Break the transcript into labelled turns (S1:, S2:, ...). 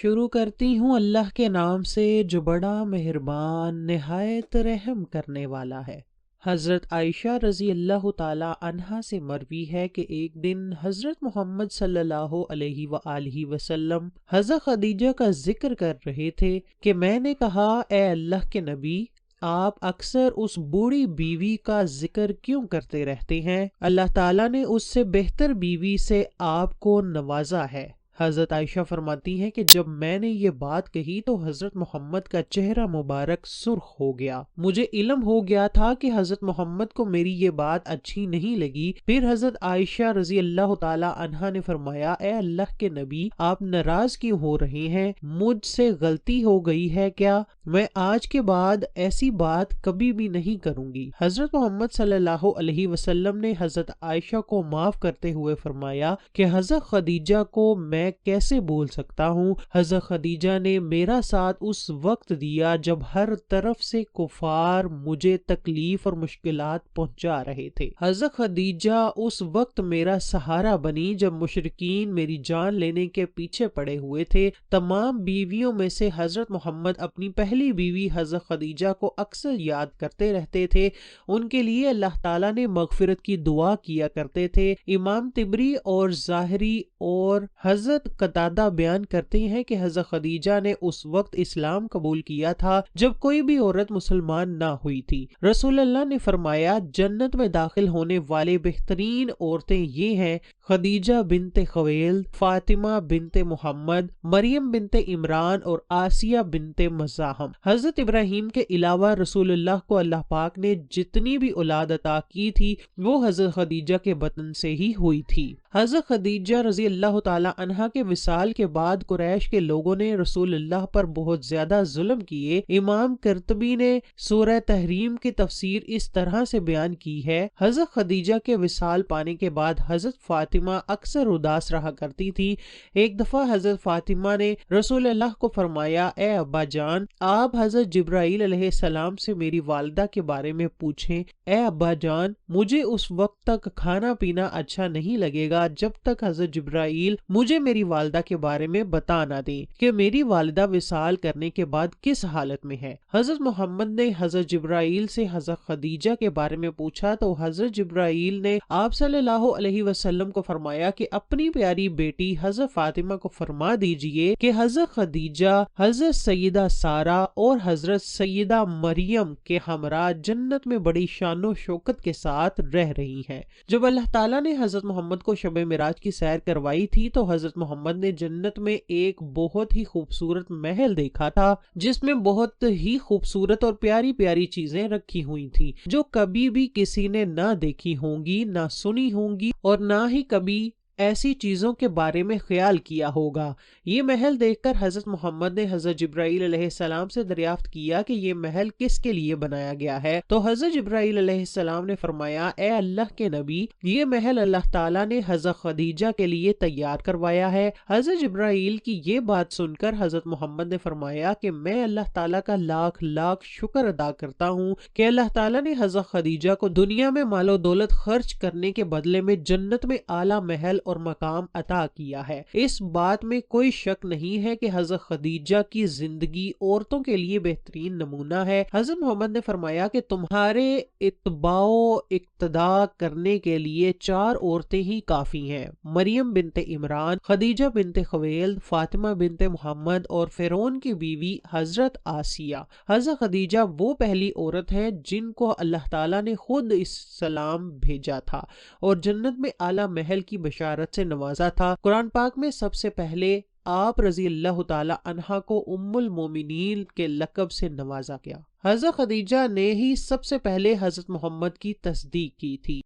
S1: شروع کرتی ہوں اللہ کے نام سے جو بڑا مہربان نہایت رحم کرنے والا ہے۔ حضرت عائشہ رضی اللہ تعالی عنہا سے مروی ہے کہ ایک دن حضرت محمد صلی اللہ علیہ وآلہ وسلم حضرت خدیجہ کا ذکر کر رہے تھے کہ میں نے کہا اے اللہ کے نبی، آپ اکثر اس بوڑھی بیوی کا ذکر کیوں کرتے رہتے ہیں؟ اللہ تعالیٰ نے اس سے بہتر بیوی سے آپ کو نوازا ہے۔ حضرت عائشہ فرماتی ہیں کہ جب میں نے یہ بات کہی تو حضرت محمد کا چہرہ مبارک سرخ ہو گیا۔ مجھے علم ہو گیا تھا کہ حضرت محمد کو میری یہ بات اچھی نہیں لگی۔ پھر حضرت عائشہ رضی اللہ تعالی عنہا نے فرمایا اے اللہ کے نبی، آپ ناراض کیوں ہو رہے ہیں؟ مجھ سے غلطی ہو گئی ہے کیا؟ میں آج کے بعد ایسی بات کبھی بھی نہیں کروں گی۔ حضرت محمد صلی اللہ علیہ وسلم نے حضرت عائشہ کو معاف کرتے ہوئے فرمایا کہ حضرت خدیجہ کو میں کیسے بول سکتا ہوں؟ حضرت خدیجہ نے میرا ساتھ اس وقت دیا جب ہر طرف سے کفار مجھے تکلیف اور مشکلات پہنچا رہے تھے۔ حضرت خدیجہ اس وقت میرا سہارا بنی جب مشرکین میری جان لینے کے پیچھے پڑے ہوئے تھے۔ تمام بیویوں میں سے حضرت محمد اپنی پہلی بیوی حضرت خدیجہ کو اکثر یاد کرتے رہتے تھے، ان کے لیے اللہ تعالیٰ نے مغفرت کی دعا کیا کرتے تھے۔ امام طبری اور ظاہری اور حضرت قتادہ بیان کرتے ہیں کہ حضرت خدیجہ نے اس وقت اسلام قبول کیا تھا جب کوئی بھی عورت مسلمان نہ ہوئی تھی۔ رسول اللہ نے فرمایا جنت میں داخل ہونے والے بہترین عورتیں یہ ہیں: خدیجہ بنت خویلد، فاطمہ بنت محمد، مریم بنت عمران اور آسیہ بنت مزاحم۔ حضرت ابراہیم کے علاوہ رسول اللہ کو اللہ پاک نے جتنی بھی اولاد عطا کی تھی وہ حضرت خدیجہ کے بطن سے ہی ہوئی تھی۔ حضرت خدیجہ رضی اللہ تعالی عنہا کے وصال کے بعد قریش کے لوگوں نے رسول اللہ پر بہت زیادہ ظلم کیے۔ امام قرطبی نے سورہ تحریم کی تفسیر اس طرح سے بیان کی ہے: حضرت خدیجہ کے وصال پانے کے بعد حضرت فاطمہ اکثر اداس رہا کرتی تھی۔ ایک دفعہ حضرت فاطمہ نے رسول اللہ کو فرمایا اے ابا جان، آپ حضرت جبرائیل علیہ السلام سے میری والدہ کے بارے میں پوچھیں۔ اے ابا جان، مجھے اس وقت تک کھانا پینا اچھا نہیں لگے گا جب تک حضرت جبرائیل مجھے میری والدہ کے بارے میں بتا نہ دیں کہ میری والدہ وصال کرنے کے بعد کس حالت میں ہے۔ حضرت محمد نے حضرت جبرائیل سے حضرت خدیجہ کے بارے میں پوچھا تو حضرت جبرائیل نے آپ صلی اللہ علیہ وسلم کو فرمایا کہ اپنی پیاری بیٹی حضرت فاطمہ کو فرما دیجئے کہ حضرت خدیجہ حضرت سیدہ سارہ اور حضرت سیدہ مریم کے ہمراہ جنت میں بڑی شان و شوکت کے ساتھ رہ رہی ہیں۔ جب اللہ تعالیٰ نے حضرت محمد کو شب معراج کی سیر کروائی تھی تو حضرت محمد نے جنت میں ایک بہت ہی خوبصورت محل دیکھا تھا جس میں بہت ہی خوبصورت اور پیاری پیاری چیزیں رکھی ہوئی تھیں جو کبھی بھی کسی نے نہ دیکھی ہوں گی، نہ سنی ہوں گی اور نہ ہی کبھی ایسی چیزوں کے بارے میں خیال کیا ہوگا۔ یہ محل دیکھ کر حضرت محمد نے حضرت جبرائیل علیہ السلام سے دریافت کیا کہ یہ محل کس کے لیے بنایا گیا ہے تو حضرت جبرائیل علیہ السلام نے فرمایا اے اللہ کے نبی، یہ محل اللہ تعالیٰ نے حضرت خدیجہ کے لیے تیار کروایا ہے۔ حضرت جبرائیل کی یہ بات سن کر حضرت محمد نے فرمایا کہ میں اللہ تعالیٰ کا لاکھ لاکھ شکر ادا کرتا ہوں کہ اللہ تعالیٰ نے حضرت خدیجہ کو دنیا میں مال و دولت خرچ کرنے کے بدلے میں جنت میں اعلیٰ محل اور مقام عطا کیا ہے۔ اس بات میں کوئی شک نہیں ہے کہ حضرت خدیجہ کی زندگی عورتوں کے لیے بہترین نمونہ ہے۔ حضرت محمد نے فرمایا کہ تمہارے اتباع و اقتداء کرنے کے لیے 4 عورتیں ہی کافی ہیں: مریم بنت عمران، خدیجہ بنت خویلد، فاطمہ بنت محمد اور فرعون کی بیوی حضرت آسیہ۔ حضرت خدیجہ وہ پہلی عورت ہے جن کو اللہ تعالیٰ نے خود اسلام بھیجا تھا اور جنت میں اعلیٰ محل کی بشارت سے نوازا تھا۔ قرآن پاک میں سب سے پہلے آپ رضی اللہ تعالی عنہا کو ام المومنین کے لقب سے نوازا گیا۔ حضرت خدیجہ نے ہی سب سے پہلے حضرت محمد کی تصدیق کی تھی۔